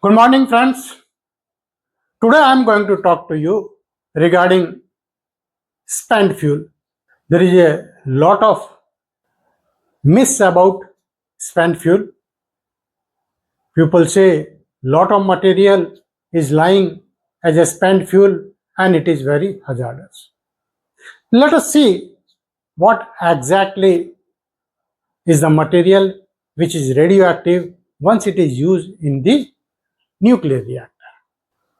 Good morning, friends. Today I am going to talk to you regarding spent fuel. There is a lot of myths about spent fuel. People say lot of material is lying as a spent fuel and it is very hazardous. Let us see what exactly is the material which is radioactive once it is used in the nuclear reactor.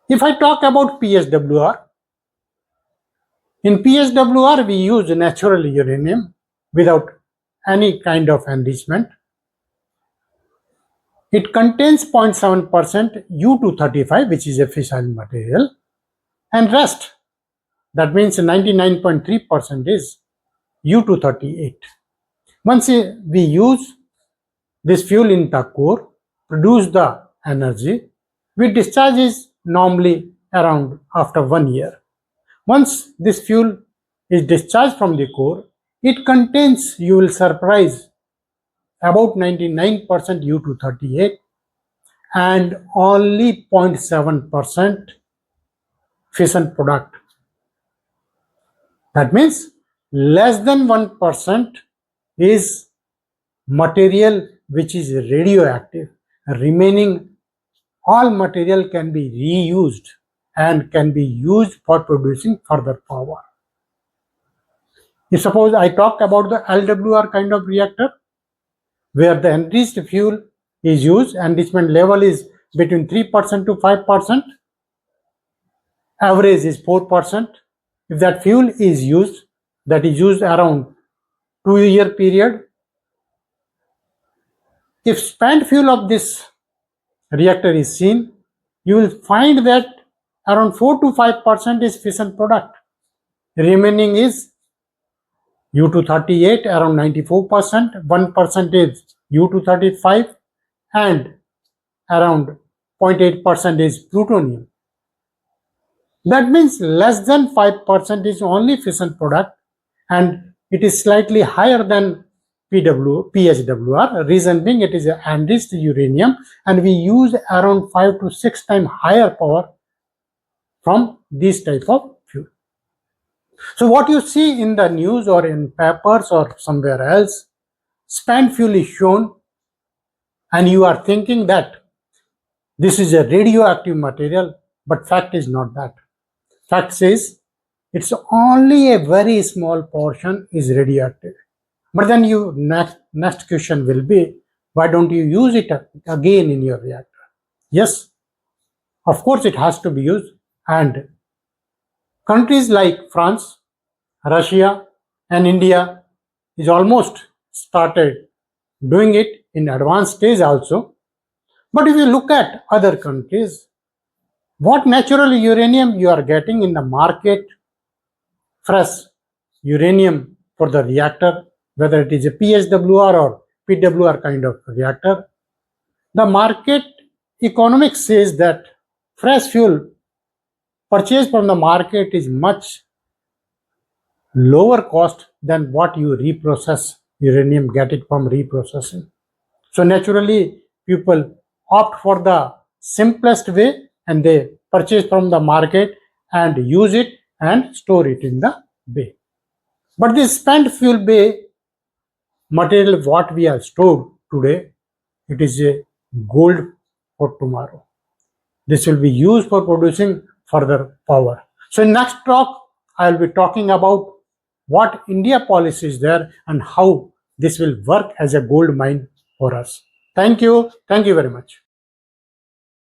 If I talk about PHWR, in PHWR, we use natural uranium without any kind of enrichment. It contains 0.7% U-235, which is a fissile material, and rest, that means 99.3% is U-238. Once we use this fuel in the core, produce the energy, we discharge is normally around after 1 year. Once this fuel is discharged from the core, it contains, you will surprise, about 99% U-238 and only 0.7% fission product. That means less than 1% is material which is radioactive. Remaining all material can be reused and can be used for producing further power. If suppose I talk about the LWR kind of reactor, where the enriched fuel is used, enrichment level is between 3% to 5%, average is 4%. If that fuel is used, that is used around 2-year period, if spent fuel of this reactor is seen, you will find that around 4 to 5% is fission product. Remaining is U-238 around 94%, 1% is U-235 and around 0.8% is plutonium. That means less than 5% is only fission product and it is slightly higher than PHWR. Reason being it is an enriched uranium and we use around 5 to 6 times higher power from this type of fuel. So what you see in the news or in papers or somewhere else, spent fuel is shown and you are thinking that this is a radioactive material, but fact is not that. Fact says it's only a very small portion is radioactive. But then your next question will be, why don't you use it again in your reactor? Yes, of course it has to be used, and countries like France, Russia and India is almost started doing it in advanced stage also. But if you look at other countries, what natural uranium you are getting in the market, fresh uranium for the reactor, whether it is a PHWR or PWR kind of reactor, the market economics says that fresh fuel purchased from the market is much lower cost than what you reprocess uranium, get it from reprocessing. So naturally people opt for the simplest way and they purchase from the market and use it and store it in the bay. But this spent fuel bay material what we have stored today, it is a gold for tomorrow. This will be used for producing further power. So in next talk, I will be talking about what India policy is there and how this will work as a gold mine for us. Thank you. Thank you very much.